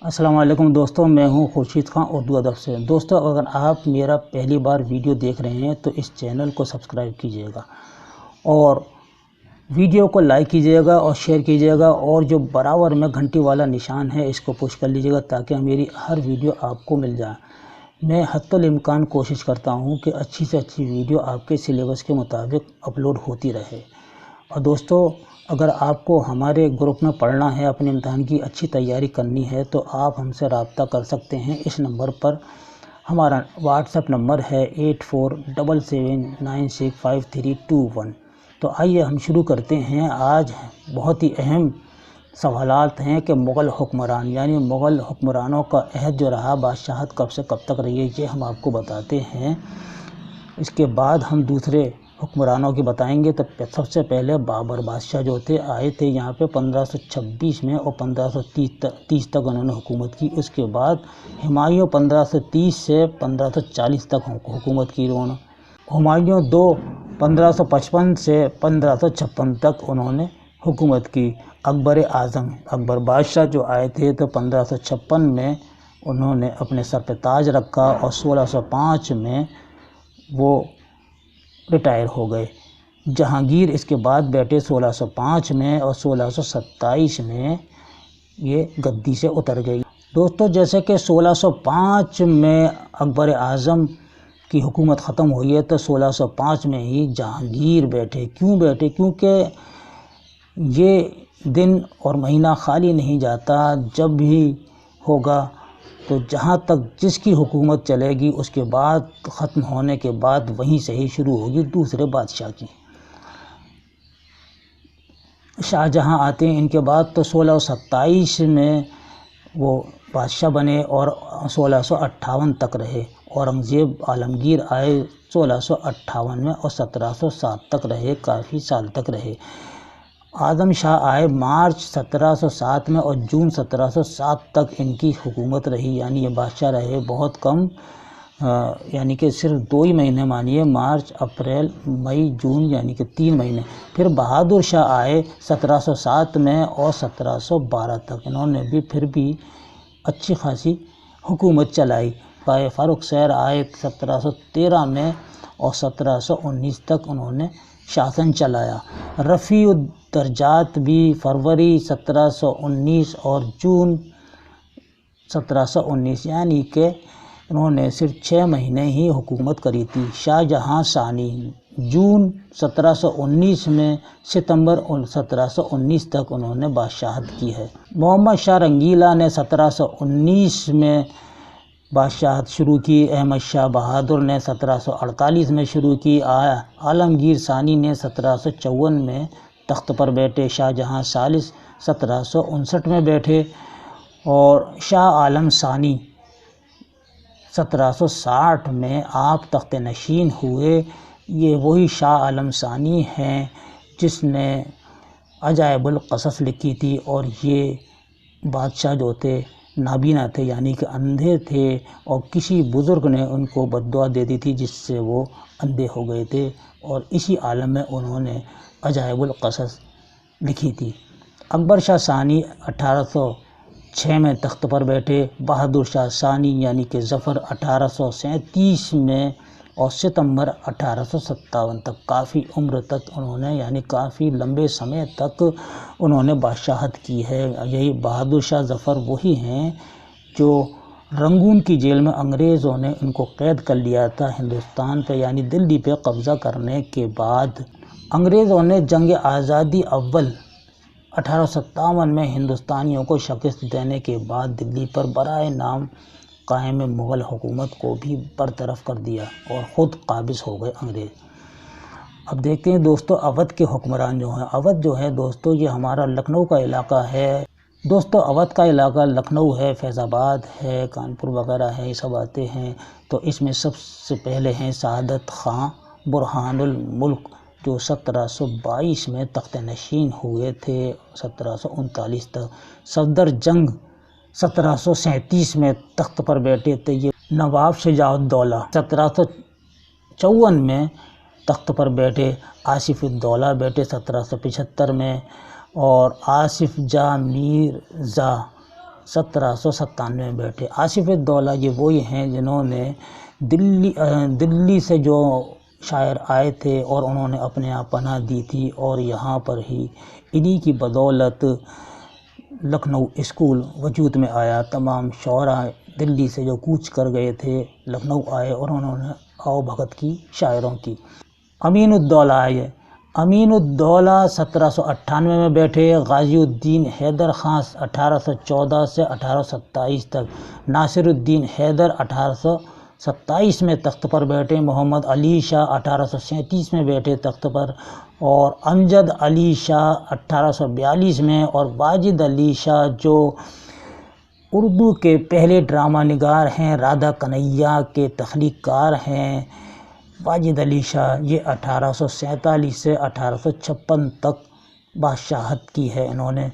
السلام علیکم دوستوں، میں ہوں خورشید خان اردو ادب سے۔ دوستوں، اگر آپ میرا پہلی بار ویڈیو دیکھ رہے ہیں تو اس چینل کو سبسکرائب کیجئے گا اور ویڈیو کو لائک کیجئے گا اور شیئر کیجئے گا، اور جو برابر میں گھنٹی والا نشان ہے اس کو پش کر لیجئے گا تاکہ میری ہر ویڈیو آپ کو مل جائے۔ میں حتی الامکان کوشش کرتا ہوں کہ اچھی سے اچھی ویڈیو آپ کے سلیبس کے مطابق اپلوڈ ہوتی رہے۔ اور دوستو، اگر آپ کو ہمارے گروپ میں پڑھنا ہے، اپنے امتحان کی اچھی تیاری کرنی ہے تو آپ ہم سے رابطہ کر سکتے ہیں اس نمبر پر۔ ہمارا واٹس ایپ نمبر ہے 8477965321۔ تو آئیے ہم شروع کرتے ہیں۔ آج بہت ہی اہم سوالات ہیں کہ مغل حکمران یعنی مغل حکمرانوں کا عہد جو رہا، بادشاہت کب سے کب تک رہی ہے، یہ ہم آپ کو بتاتے ہیں۔ اس کے بعد ہم دوسرے حکمرانوں کی بتائیں گے۔ تو سب سے پہلے بابر بادشاہ جو آئے تھے یہاں پہ 1526 میں اور 1530 تک انہوں نے حکومت کی۔ اس کے بعد ہمایوں 1530 سے 1540 تک حکومت کی انہوں نے۔ ہمایوں 1555 سے 1556 تک انہوں نے حکومت کی۔ اکبر اعظم اکبر بادشاہ جو آئے تھے تو 1556 میں انہوں نے اپنے سر پہ تاج رکھا اور 1605 میں وہ ریٹائر ہو گئے۔ جہانگیر اس کے بعد بیٹھے 1605 میں اور 1627 میں یہ گدی سے اتر گئی۔ دوستو، جیسے کہ 1605 میں اکبر اعظم کی حکومت ختم ہوئی ہے تو 1605 میں ہی جہانگیر بیٹھے۔ کیوں بیٹھے؟ کیونکہ یہ دن اور مہینہ خالی نہیں جاتا، جب بھی ہوگا تو جہاں تک جس کی حکومت چلے گی اس کے بعد ختم ہونے کے بعد وہیں سے ہی شروع ہوگی دوسرے بادشاہ کی۔ شاہ جہاں آتے ہیں ان کے بعد تو 1627 میں وہ بادشاہ بنے اور 1658 تک رہے۔ اورنگزیب عالمگیر آئے 1658 میں اور 1707 تک رہے، کافی سال تک رہے۔ اعظم شاہ آئے مارچ 1707 میں اور جون 1707 تک ان کی حکومت رہی، یعنی یہ بادشاہ رہے بہت کم، یعنی کہ صرف 2 ہی مہینے مانیے، مارچ اپریل مئی جون، یعنی کہ 3 مہینے۔ پھر بہادر شاہ آئے 1707 میں اور 1712 تک، انہوں نے بھی پھر بھی اچھی خاصی حکومت چلائی۔ بائے فاروق سیر آئے 1713 میں اور 1719 تک انہوں نے شاسن چلایا۔ رفیع الدرجات بھی فروری 1719 اور جون 1719، یعنی کہ انہوں نے صرف 6 مہینے ہی حکومت کری تھی۔ شاہ جہاں ثانی جون 1719 میں ستمبر 1719 تک انہوں نے بادشاہت کی ہے۔ محمد شاہ رنگیلا نے 1719 میں بادشاہت شروع کی۔ احمد شاہ بہادر نے 1748 میں شروع کی۔ عالمگیر ثانی نے 1754 میں تخت پر بیٹھے۔ شاہ جہاں ثالث 1759 میں بیٹھے اور شاہ عالم ثانی 1760 میں آپ تخت نشین ہوئے۔ یہ وہی شاہ عالم ثانی ہیں جس نے عجائب القصص لکھی تھی، اور یہ بادشاہ جو تھے نابینا تھے، یعنی کہ اندھے تھے، اور کسی بزرگ نے ان کو بد دعا دے دی تھی جس سے وہ اندھے ہو گئے تھے، اور اسی عالم میں انہوں نے عجائب القصص لکھی تھی۔ اکبر شاہ ثانی 1806 میں تخت پر بیٹھے۔ بہادر شاہ ثانی یعنی کہ ظفر 1837 میں اور ستمبر 1857 تک، کافی عمر تک انہوں نے، یعنی کافی لمبے سمے تک انہوں نے بادشاہت کی ہے۔ یہی بہادر شاہ ظفر وہی ہیں جو رنگون کی جیل میں انگریزوں نے ان کو قید کر لیا تھا ہندوستان پہ، یعنی دلی پہ قبضہ کرنے کے بعد۔ انگریزوں نے جنگ آزادی اول 1857 میں ہندوستانیوں کو شکست دینے کے بعد دلی پر برائے نام قائم مغل حکومت کو بھی برطرف کر دیا اور خود قابض ہو گئے انگریز۔ اب دیکھتے ہیں دوستو اودھ کے حکمران جو ہیں۔ اودھ جو ہے دوستو یہ ہمارا لکھنؤ کا علاقہ ہے۔ دوستو اودھ کا علاقہ لکھنؤ ہے، فیض آباد ہے، کانپور وغیرہ ہے، یہ سب آتے ہیں۔ تو اس میں سب سے پہلے ہیں سعادت خان برہان الملک، جو 1722 میں تخت نشین ہوئے تھے 1739 تک۔ صفدر جنگ 1737 میں تخت پر بیٹھے تھے۔ یہ نواب شجاع الدولہ 1754 میں تخت پر بیٹھے۔ آصف الدولہ بیٹھے 1775 میں، اور آصف جاہ میرزا 1797 میں بیٹھے۔ آصف الدولہ یہ وہی ہیں جنہوں نے دلی سے جو شاعر آئے تھے اور انہوں نے اپنے یہاں پناہ دی تھی، اور یہاں پر ہی انہی کی بدولت لکھنؤ اسکول وجود میں آیا۔ تمام شعراء دلی سے جو کوچ کر گئے تھے لکھنؤ آئے اور انہوں نے آؤ بھگت کی شاعروں کی۔ امین الدولہ آئے۔ امین الدولہ 1798 میں بیٹھے۔ غازی الدین حیدر خان 1814 سے 1827 تک۔ ناصر الدین حیدر 1827 میں تخت پر بیٹھے۔ محمد علی شاہ 1837 میں بیٹھے تخت پر، اور امجد علی شاہ 1842 میں، اور واجد علی شاہ جو اردو کے پہلے ڈرامہ نگار ہیں، رادھا کنہیا کے تخلیق کار ہیں واجد علی شاہ، یہ 1847 سے 1856 تک بادشاہت کی ہے انہوں نے،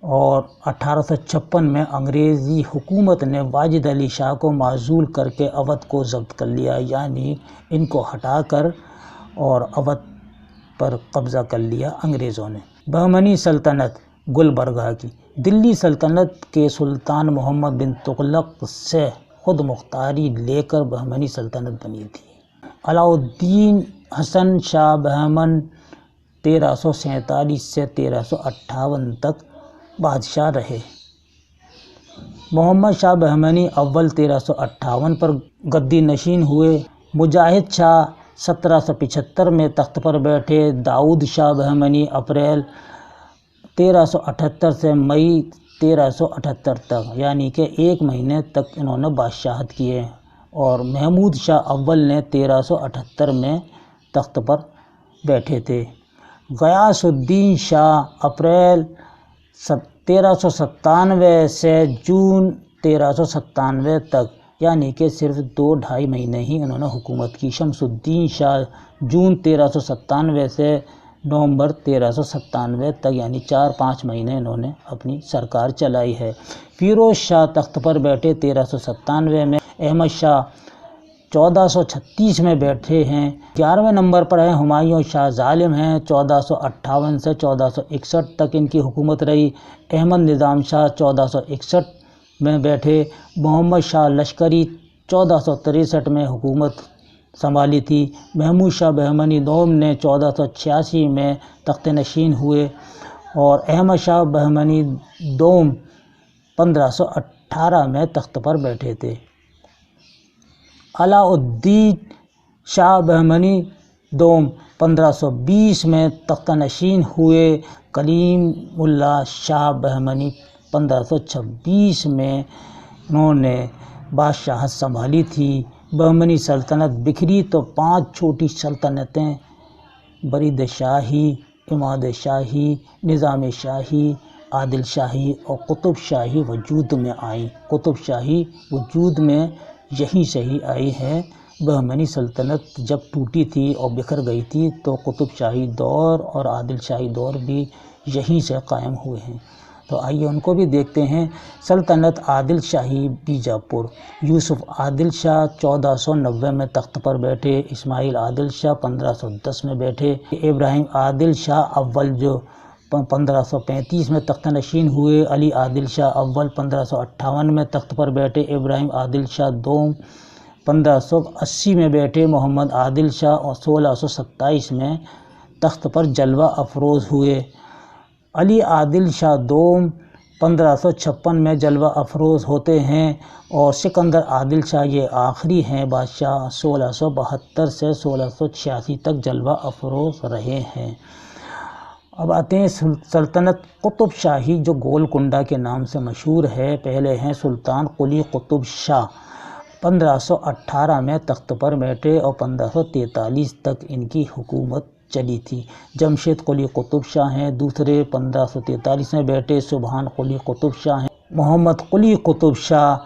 اور 1856 میں انگریزی حکومت نے واجد علی شاہ کو معزول کر کے اودھ کو ضبط کر لیا، یعنی ان کو ہٹا کر اور اودھ پر قبضہ کر لیا انگریزوں نے۔ بہمنی سلطنت گلبرگہ کی۔ دلی سلطنت کے سلطان محمد بن تغلق سے خود مختاری لے کر بہمنی سلطنت بنی تھی۔ علاء الدین حسن شاہ بہمن 1347 سے 1358 تک بادشاہ رہے۔ محمد شاہ بہمنی اول 1358 پر گدی نشین ہوئے۔ مجاہد شاہ 1775 میں تخت پر بیٹھے۔ داؤد شاہ بہمنی اپریل 1378 سے مئی 1378 تک، یعنی کہ 1 مہینے تک انہوں نے بادشاہت کیے، اور محمود شاہ اول نے 1378 میں تخت پر بیٹھے تھے۔ غیاث الدین شاہ اپریل 1397 سے جون 1397 تک، یعنی کہ صرف 2-2.5 مہینے ہی انہوں نے حکومت کی۔ شمس الدین شاہ جون 1397 سے نومبر 1397 تک، یعنی 4-5 مہینے انہوں نے اپنی سرکار چلائی ہے۔ فیروز شاہ تخت پر بیٹھے 1397 میں۔ احمد شاہ 1436 میں بیٹھے ہیں۔ 11ویں نمبر پر ہیں ہمایوں شاہ ظالم ہیں، 1458 سے 1461 تک ان کی حکومت رہی۔ احمد نظام شاہ 1461 میں بیٹھے۔ محمد شاہ لشکری 1463 میں حکومت سنبھالی تھی۔ محمود شاہ بہمنی دوم نے 1486 میں تخت نشین ہوئے، اور احمد شاہ بہمنی دوم 1518 میں تخت پر بیٹھے تھے۔ علاء الدین شاہ بہمنی دوم 1520 میں تخت نشین ہوئے۔ کلیم اللہ شاہ بہمنی 1526 میں انہوں نے بادشاہت سنبھالی تھی۔ بہمنی سلطنت بکھری تو 5 چھوٹی سلطنتیں برید شاہی، اماد شاہی، نظام شاہی، عادل شاہی اور قطب شاہی وجود میں آئیں۔ قطب شاہی وجود میں یہیں سے ہی آئی ہے۔ بہمنی سلطنت جب ٹوٹی تھی اور بکھر گئی تھی تو قطب شاہی دور اور عادل شاہی دور بھی یہیں سے قائم ہوئے ہیں۔ تو آئیے ان کو بھی دیکھتے ہیں۔ سلطنت عادل شاہی بیجاپور۔ یوسف عادل شاہ 1490 میں تخت پر بیٹھے۔ اسماعیل عادل شاہ 1510 میں بیٹھے۔ ابراہیم عادل شاہ اول جو 1535 میں تخت نشین ہوئے۔ علی عادل شاہ اول 1558 میں تخت پر بیٹھے۔ ابراہیم عادل شاہ دوم 1580 میں بیٹھے۔ محمد عادل شاہ 1627 میں تخت پر جلوہ افروز ہوئے۔ علی عادل شاہ دوم 1556 میں جلوہ افروز ہوتے ہیں، اور سکندر عادل شاہ یہ آخری ہیں بادشاہ، 1672 سے 1686 تک جلوہ افروز رہے ہیں۔ اب آتے ہیں سلطنت قطب شاہی جو گولکنڈہ کے نام سے مشہور ہے۔ پہلے ہیں سلطان قلی قطب شاہ، 1518 میں تخت پر بیٹھے اور 1543 تک ان کی حکومت چلی تھی۔ جمشید قلی قطب شاہ ہیں دوسرے، 1543 میں بیٹھے۔ سبحان قلی قطب شاہ ہیں۔ محمد قلی قطب شاہ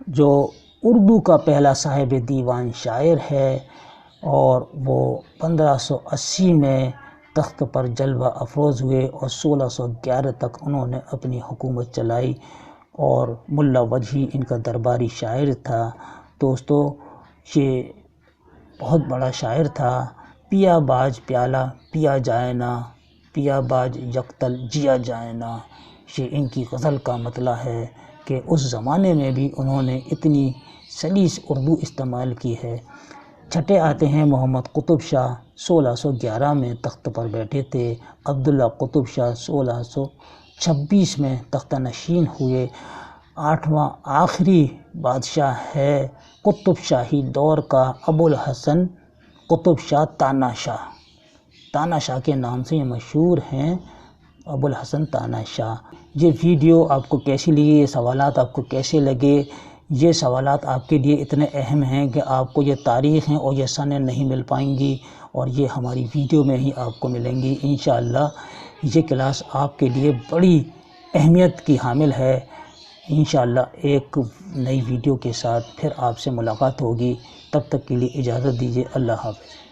جو اردو کا پہلا صاحب دیوان شاعر ہے، اور وہ 1580 میں تخت پر جلوہ افروز ہوئے، اور 1611 تک انہوں نے اپنی حکومت چلائی، اور ملا وجہی ان کا درباری شاعر تھا۔ دوستو یہ بہت بڑا شاعر تھا۔ پیا باج پیالہ پیا جائے نا، پیا باج یکتل جیا جائے نا، یہ ان کی غزل کا مطلع ہے کہ اس زمانے میں بھی انہوں نے اتنی سلیس اردو استعمال کی ہے۔ چھٹے آتے ہیں محمد قطب شاہ 1611 میں تخت پر بیٹھے تھے، عبداللہ قطب شاہ 1626 میں تختہ نشین ہوئے۔ 8واں آخری بادشاہ ہے قطب شاہی دور کا ابوالحسن قطب شاہ تاناشاہ۔ تاناشاہ کے نام سے یہ مشہور ہیں، ابوالحسن تاناشاہ۔ یہ ویڈیو آپ کو کیسی لگی، یہ سوالات آپ کو کیسے لگے؟ یہ سوالات آپ کے لیے اتنے اہم ہیں کہ آپ کو یہ تاریخ ہیں اور یہ سنیں نہیں مل پائیں گی، اور یہ ہماری ویڈیو میں ہی آپ کو ملیں گی انشاءاللہ۔ یہ کلاس آپ کے لیے بڑی اہمیت کی حامل ہے۔ انشاءاللہ ایک نئی ویڈیو کے ساتھ پھر آپ سے ملاقات ہوگی، تب تک کے لیے اجازت دیجیے، اللہ حافظ۔